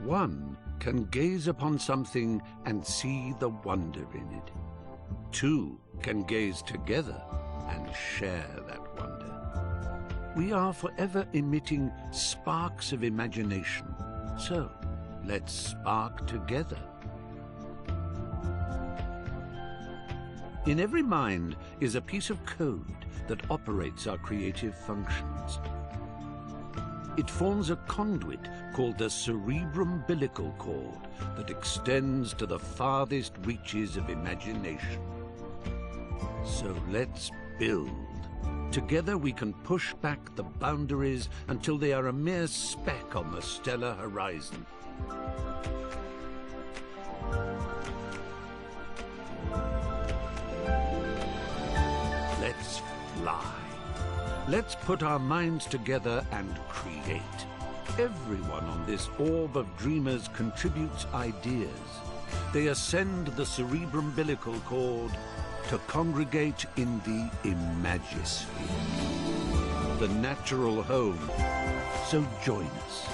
One can gaze upon something and see the wonder in it. Two can gaze together and share that wonder. We are forever emitting sparks of imagination, so let's spark together. In every mind is a piece of code that operates our creative functions. It forms a conduit called the cerebrum-umbilical cord that extends to the farthest reaches of imagination. So let's build. Together we can push back the boundaries until they are a mere speck on the stellar horizon. Let's fly. Let's put our minds together and create. Everyone on this orb of dreamers contributes ideas. They ascend the cerebrum-umbilical cord to congregate in the imagisphere, the natural home. So join us,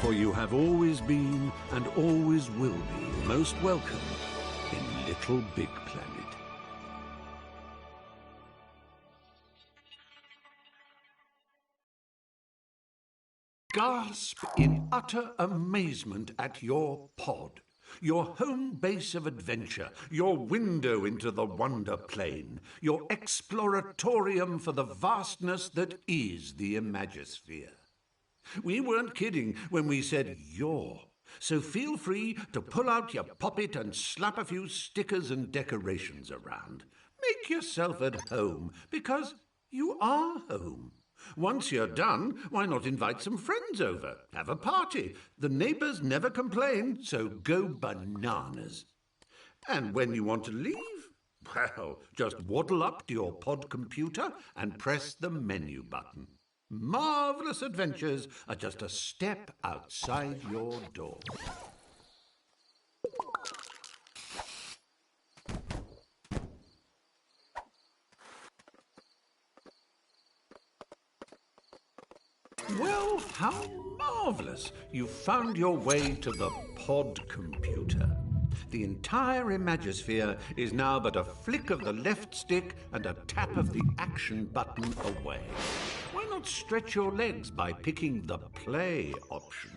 for you have always been and always will be most welcome in Little Big Planet. Gasp in utter amazement at your pod. Your home base of adventure, your window into the wonder plane, your exploratorium for the vastness that is the imagisphere. We weren't kidding when we said your, so feel free to pull out your poppet and slap a few stickers and decorations around. Make yourself at home, because you are home. Once you're done, why not invite some friends over? Have a party. The neighbours never complain, so go bananas. And when you want to leave, well, just waddle up to your pod computer and press the menu button. Marvellous adventures are just a step outside your door. Well, how marvellous! You found your way to the pod computer. The entire imagisphere is now but a flick of the left stick and a tap of the action button away. Why not stretch your legs by picking the play option?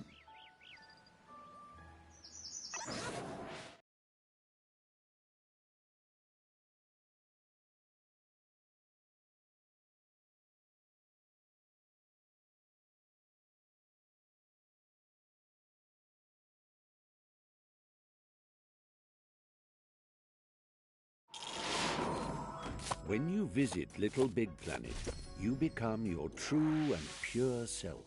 When you visit Little Big Planet, you become your true and pure self,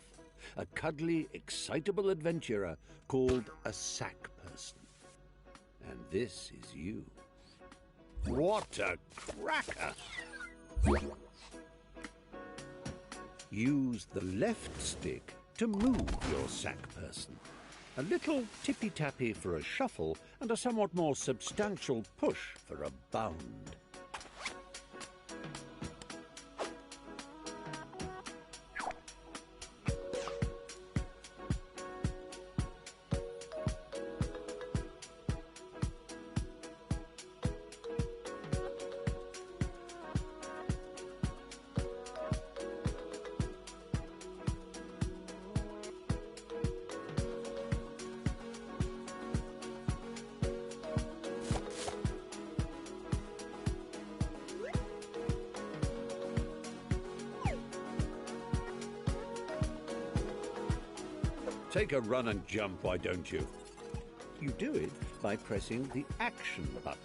a cuddly, excitable adventurer called a sack person. And this is you. What a cracker! Use the left stick to move your sack person. A little tippy-tappy for a shuffle and a somewhat more substantial push for a bound. Take a run and jump, why don't you? You do it by pressing the action button.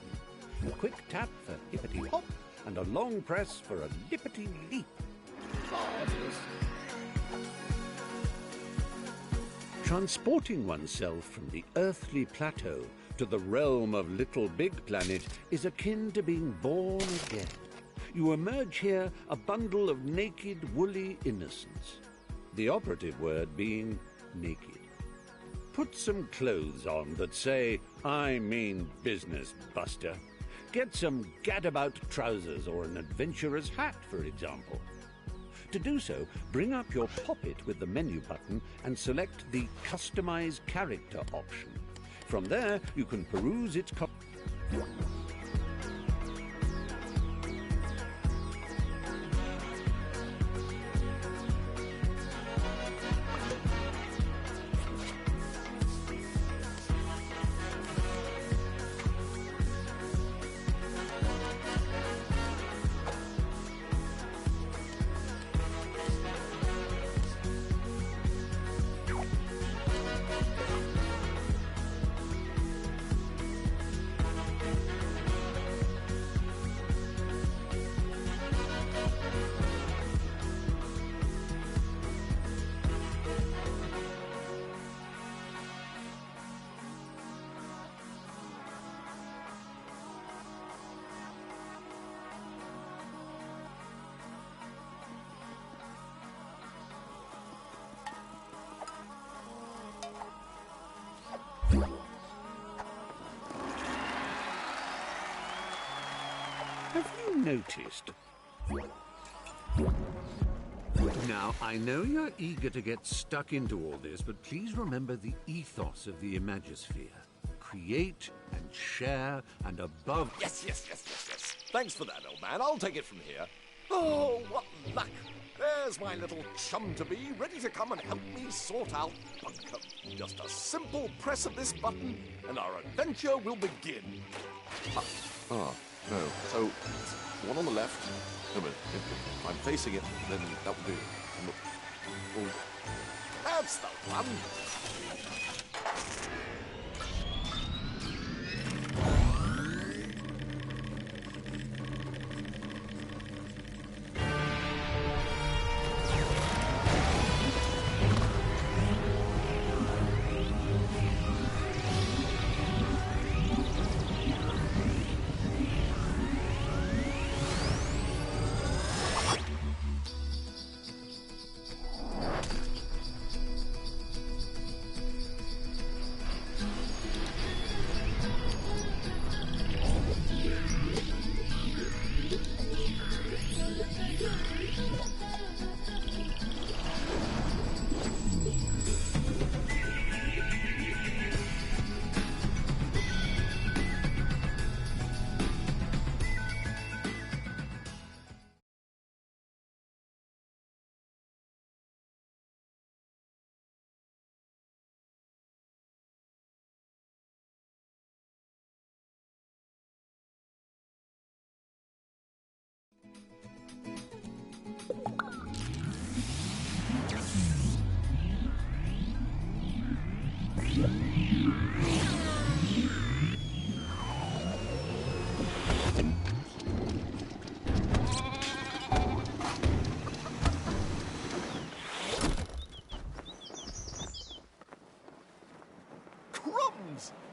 A quick tap for hippity-hop and a long press for a lippity-leap. Marvellous. Transporting oneself from the earthly plateau to the realm of Little Big Planet is akin to being born again. You emerge here a bundle of naked, woolly innocence. The operative word being naked. Put some clothes on that say, "I mean business, Buster." Get some gadabout trousers or an adventurer's hat, for example. To do so, bring up your poppet with the menu button and select the Customize Character option. From there, you can peruse its Have you noticed? Now, I know you're eager to get stuck into all this, but please remember the ethos of the Imagisphere. Create and share and above... Yes. Thanks for that, old man. I'll take it from here. Oh, what luck. There's my little chum-to-be, ready to come and help me sort out Bunkum. Just a simple press of this button, and our adventure will begin. No. So, one on the left. No, but if I'm facing it, then that would be... Oh. That's the one.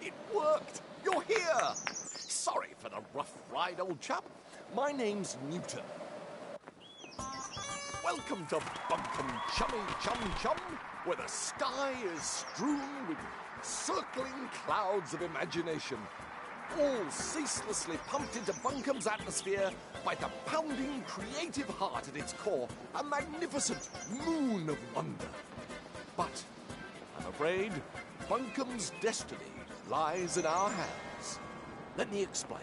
It worked! You're here! Sorry for the rough ride, old chap. My name's Newton. Welcome to Bunkum Chummy Chum Chum, where the sky is strewn with circling clouds of imagination, all ceaselessly pumped into Bunkum's atmosphere by the pounding creative heart at its core, a magnificent moon of wonder. But, I'm afraid, Bunkum's destiny lies in our hands. Let me explain.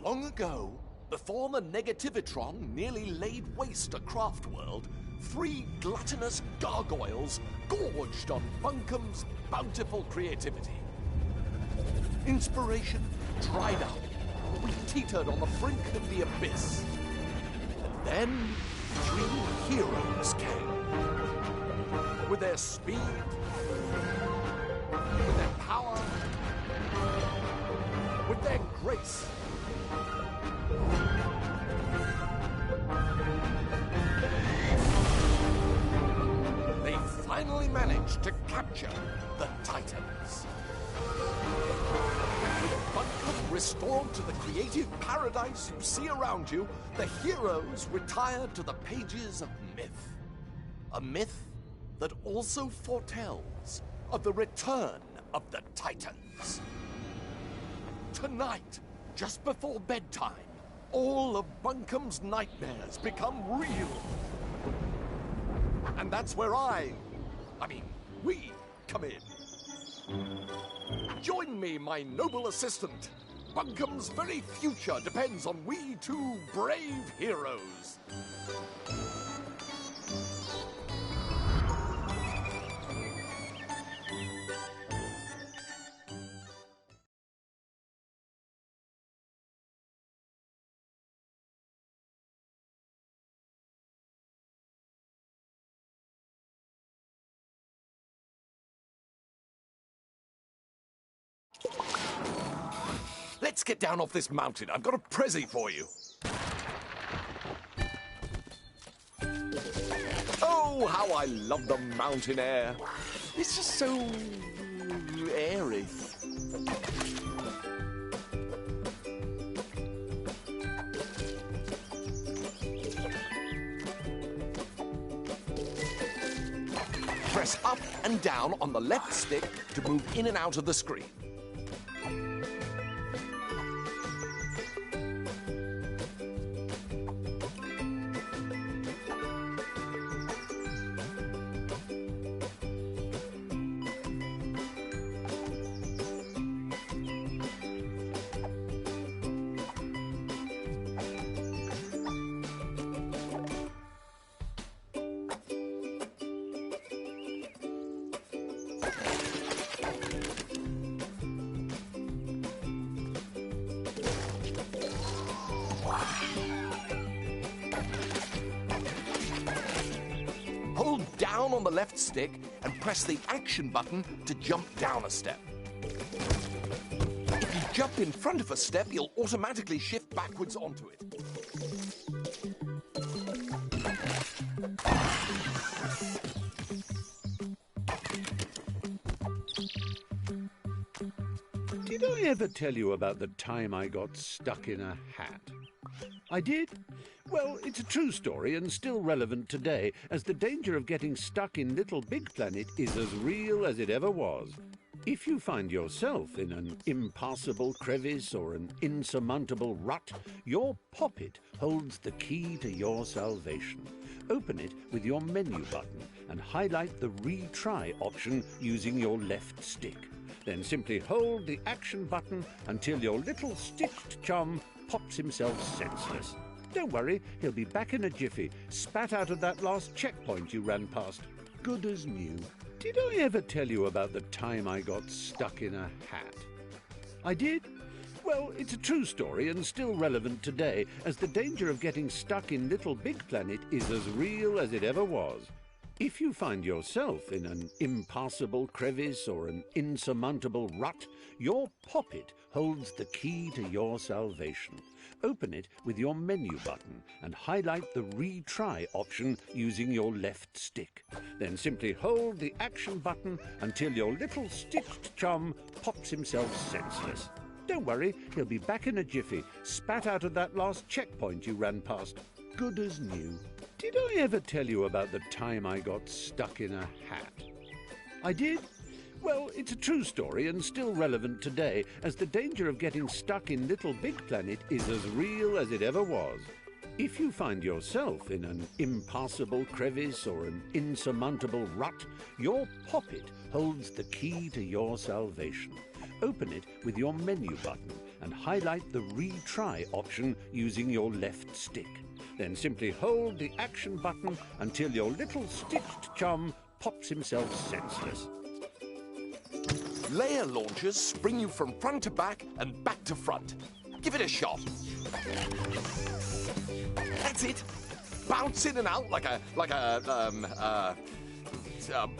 Long ago, before the Negativitron nearly laid waste a craft world, 3 gluttonous gargoyles gorged on Bunkum's bountiful creativity. Inspiration dried up. We teetered on the brink of the abyss. And then 3 heroes came. With their speed, with their power, with their grace. They finally managed to capture the Titans. With Bunkum restored to the creative paradise you see around you, the heroes retired to the pages of myth. A myth that also foretells of the return of the Titans. Tonight, just before bedtime, all of Bunkum's nightmares become real. And that's where we come in. Join me, my noble assistant. Bunkum's very future depends on we two brave heroes. Let's get down off this mountain. I've got a prezi for you. Oh, how I love the mountain air. It's just so airy. Press up and down on the left stick to move in and out of the screen. Hold down on the left stick and press the action button to jump down a step. If you jump in front of a step, you'll automatically shift backwards onto it. Did I ever tell you about the time I got stuck in a hat? I did? Well, it's a true story and still relevant today, as the danger of getting stuck in Little Big Planet is as real as it ever was. If you find yourself in an impassable crevice or an insurmountable rut, your poppet holds the key to your salvation. Open it with your menu button and highlight the retry option using your left stick. Then simply hold the action button until your little stitched chum pops himself senseless. Don't worry, he'll be back in a jiffy, spat out of that last checkpoint you ran past. Good as new. Did I ever tell you about the time I got stuck in a hat? I did? Well, it's a true story and still relevant today, as the danger of getting stuck in Little Big Planet is as real as it ever was. If you find yourself in an impassable crevice or an insurmountable rut, your poppet holds the key to your salvation. Open it with your menu button and highlight the retry option using your left stick. Then simply hold the action button until your little stitched chum pops himself senseless. Don't worry, he'll be back in a jiffy, spat out of that last checkpoint you ran past. Good as new. Did I ever tell you about the time I got stuck in a hat? I did? Well, it's a true story and still relevant today, as the danger of getting stuck in Little Big Planet is as real as it ever was. If you find yourself in an impassable crevice or an insurmountable rut, your poppet holds the key to your salvation. Open it with your menu button and highlight the retry option using your left stick. Then simply hold the action button until your little stitched chum pops himself senseless. Layer launchers spring you from front to back and back to front. Give it a shot. That's it. Bounce in and out like a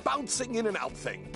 bouncing in and out thing.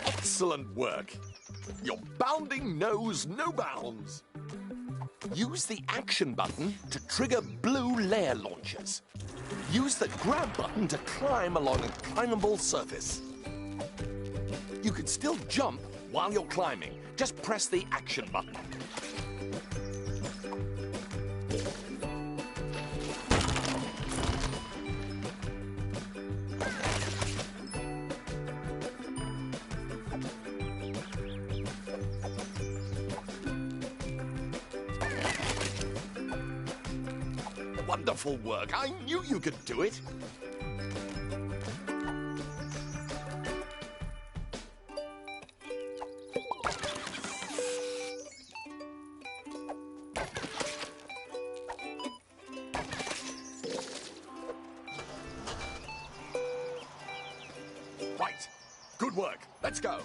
Excellent work. Your bounding knows no bounds. Use the action button to trigger blue layer launchers. Use the grab button to climb along a climbable surface. You can still jump while you're climbing. Just press the action button. Wonderful work. I knew you could do it. Right. Good work. Let's go.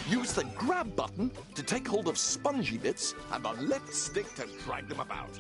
Use the grab button to take hold of spongy bits and the left stick to drag them about.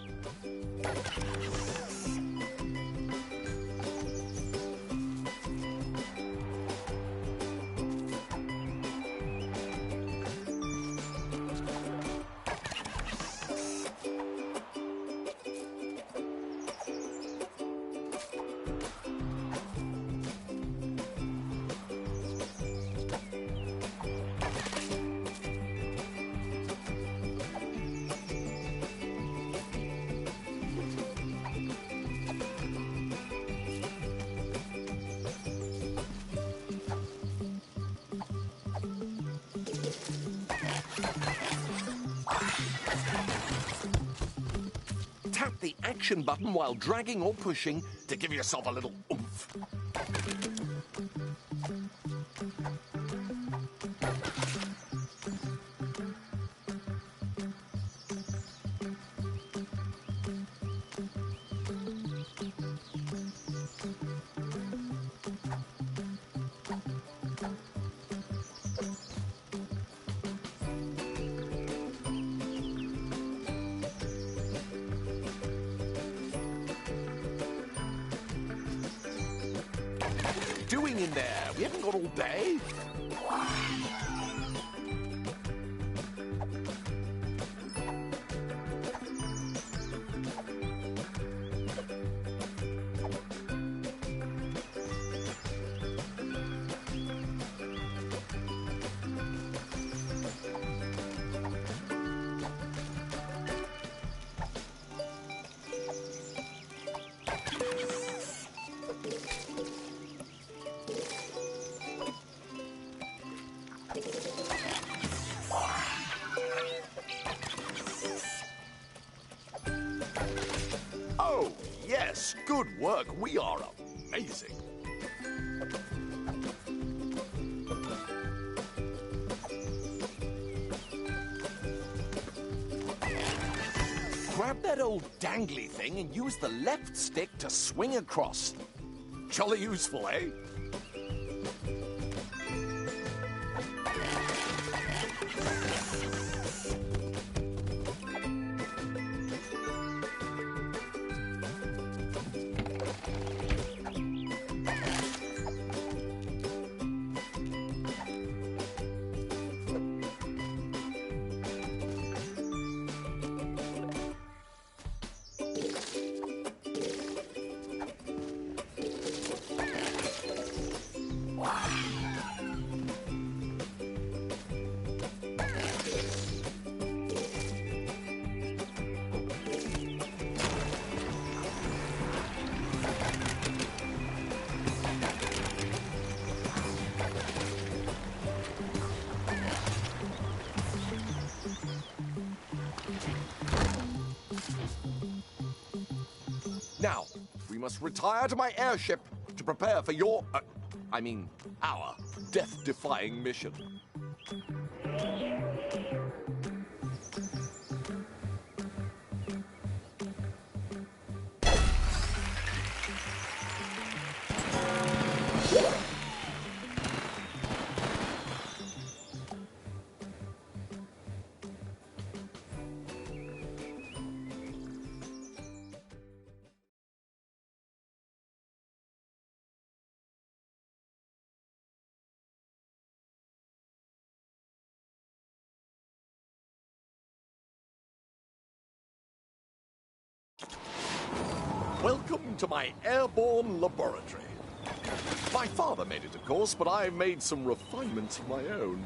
Tap the action button while dragging or pushing to give yourself a little oomph. Doing in there? We haven't got all day. Oh, yes, good work. We are amazing. Grab that old dangly thing and use the left stick to swing across. Jolly useful, eh? Now, we must retire to my airship to prepare for your, our death-defying mission. Welcome to my airborne laboratory. My father made it, of course, but I've made some refinements of my own.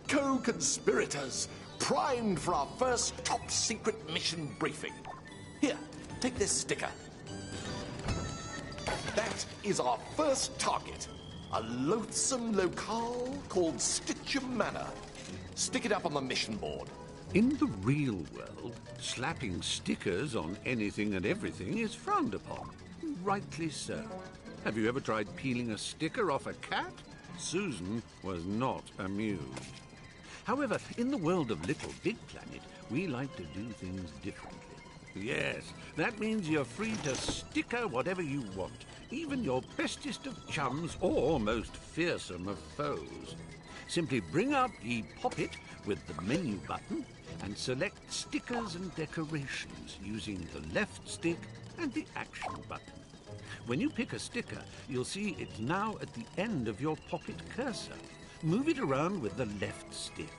Co-conspirators, primed for our first top-secret mission briefing. Here, take this sticker. That is our first target, a loathsome locale called Stitcher Manor. Stick it up on the mission board. In the real world, slapping stickers on anything and everything is frowned upon. Rightly so. Have you ever tried peeling a sticker off a cat? Susan was not amused. However, in the world of Little Big Planet, we like to do things differently. Yes, that means you're free to sticker whatever you want, even your bestest of chums or most fearsome of foes. Simply bring up ye Poppet with the menu button and select stickers and decorations using the left stick and the action button. When you pick a sticker, you'll see it's now at the end of your Poppet cursor. Move it around with the left stick.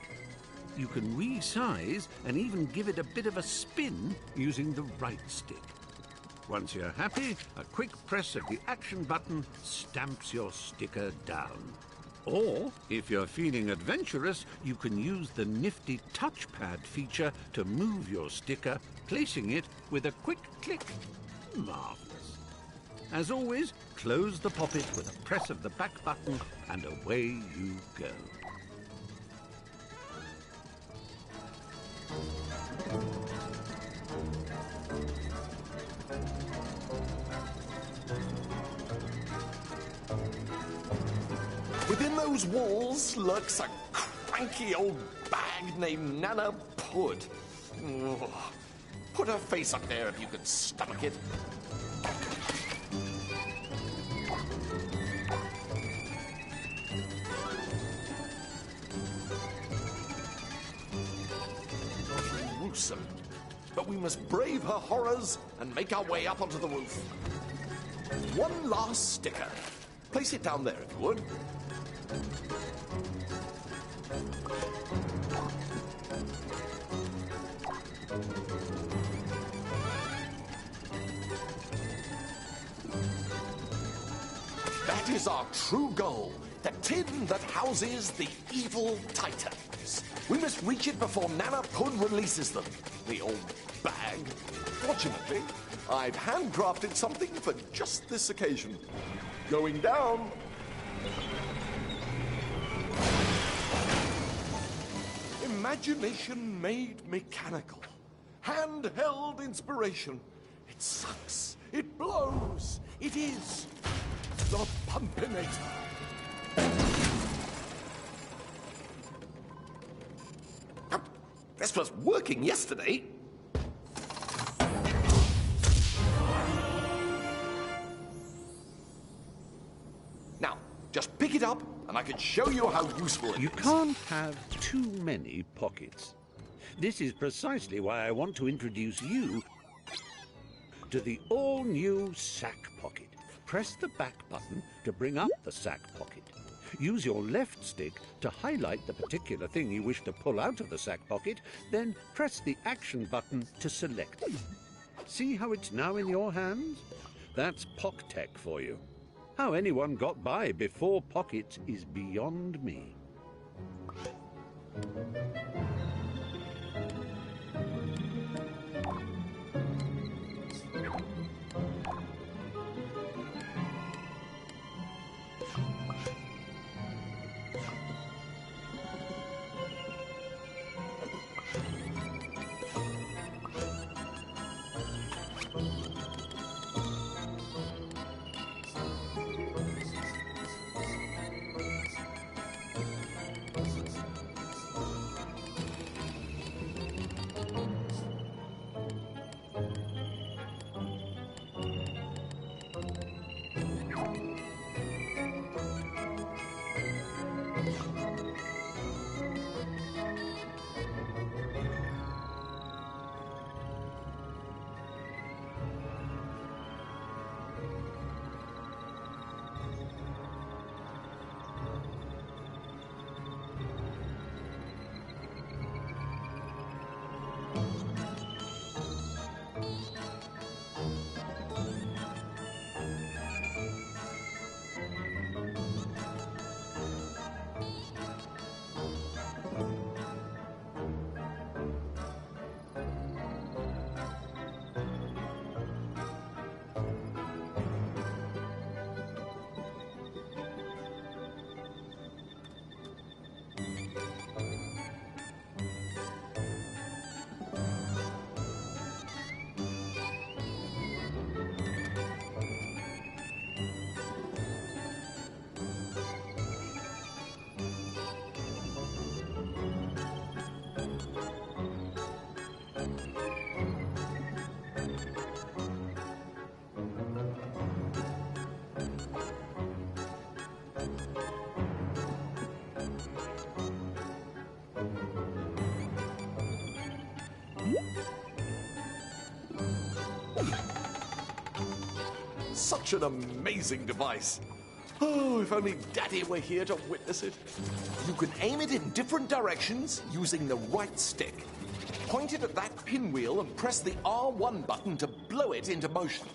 You can resize and even give it a bit of a spin using the right stick. Once you're happy, a quick press of the action button stamps your sticker down. Or, if you're feeling adventurous, you can use the nifty touchpad feature to move your sticker, placing it with a quick click. Marvelous. As always, close the Poppet with a press of the back button and away you go. Within those walls lurks a cranky old bag named Nana Pud. Ugh. Put her face up there if you can stomach it. gruesome. But we must brave her horrors and make our way up onto the roof. One last sticker. Place it down there if you would. That is our true goal. The tin that houses the evil Titans. We must reach it before Nana Pud releases them. The old bag. Fortunately, I've handcrafted something for just this occasion. Going down. Imagination made mechanical. Handheld inspiration. It sucks. It blows. It is the Pumpinator. This was working yesterday. Now, just pick it up and I can show you how useful it is. You can't have too many pockets. This is precisely why I want to introduce you to the all-new sack pocket. Press the back button to bring up the sack pocket. Use your left stick to highlight the particular thing you wish to pull out of the sack pocket, then press the action button to select it. See how it's now in your hands? That's POC tech for you. How anyone got by before pockets is beyond me. Such an amazing device. Oh, if only Daddy were here to witness it. You can aim it in different directions using the right stick. Point it at that pinwheel and press the R1 button to blow it into motion.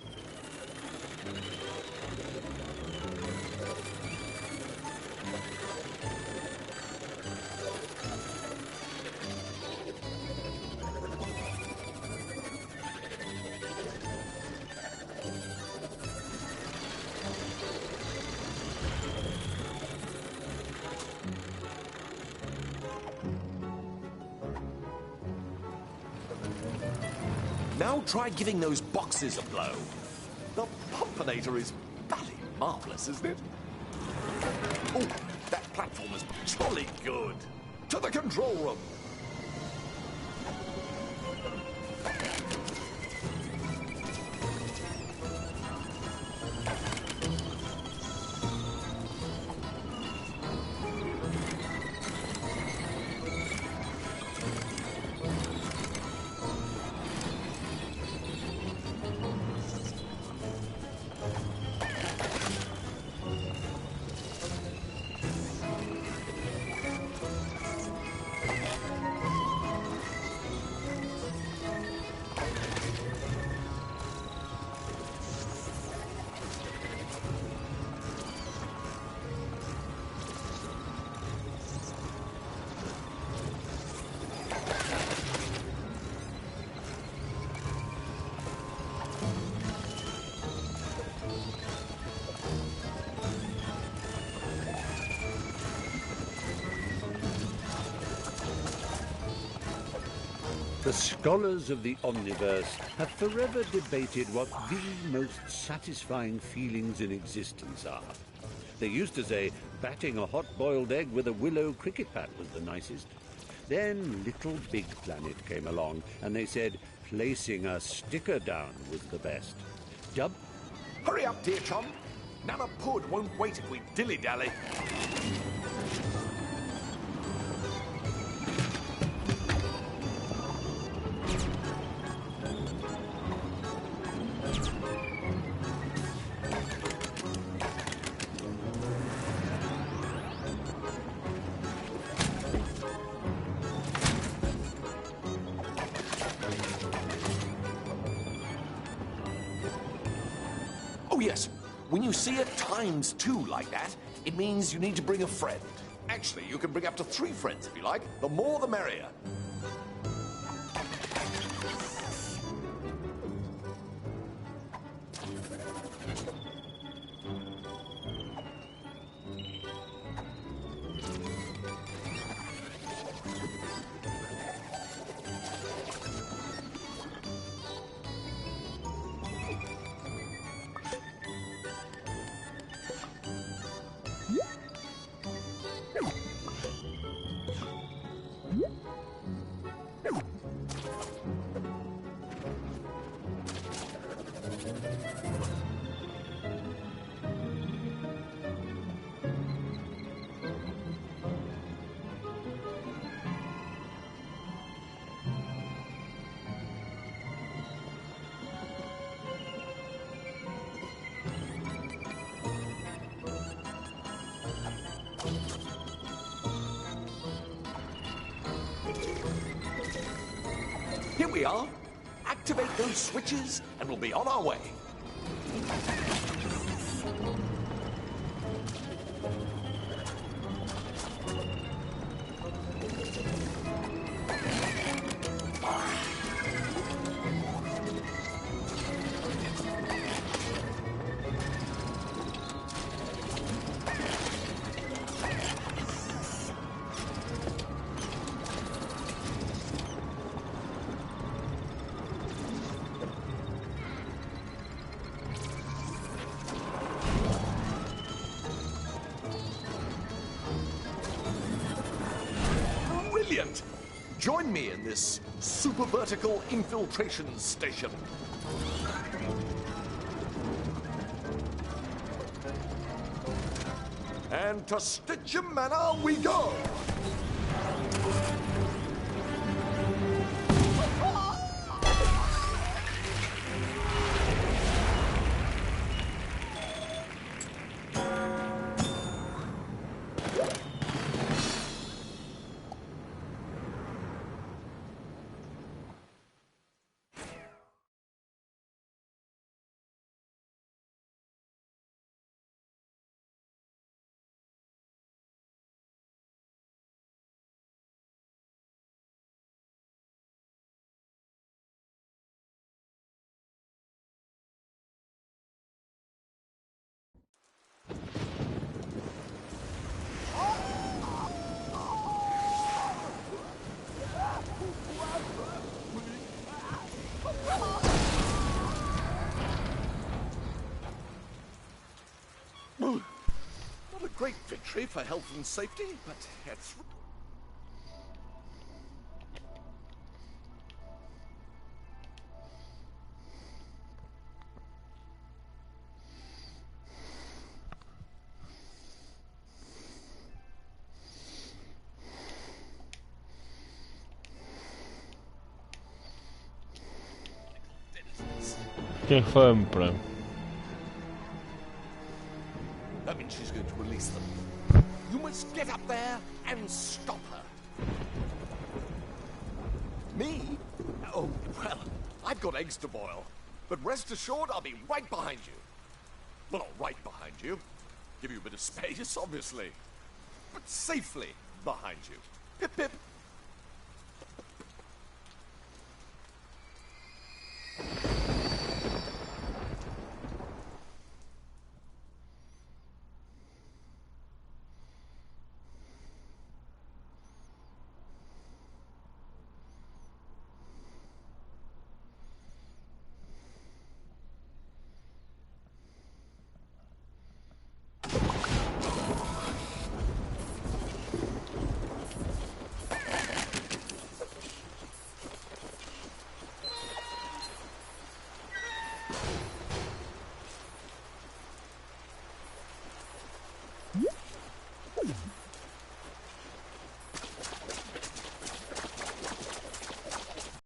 Now try giving those boxes a blow. The Pumpinator is bloody marvellous, isn't it? Oh, that platform is jolly good. To the control room. The scholars of the omniverse have forever debated what the most satisfying feelings in existence are. They used to say batting a hot-boiled egg with a willow cricket bat was the nicest. Then Little Big Planet came along, and they said placing a sticker down was the best. Hurry up, dear chum. Nana Pud won't wait if we dilly-dally. Oh, yes. When you see it ×2 like that, it means you need to bring a friend. Actually, you can bring up to 3 friends if you like. The more, the merrier. Here we are. Activate those switches and we'll be on our way. Brilliant! Join me in this super vertical infiltration station. And to Stitchem Manor we go! Not a great victory for health and safety, but it's... ¿Qué fue en plan? That means she's going to release them. You must get up there and stop her. Me? Oh, well, I've got eggs to boil. But rest assured, I'll be right behind you. Well, not right behind you. Give you a bit of space, obviously. But safely behind you. Pip, pip.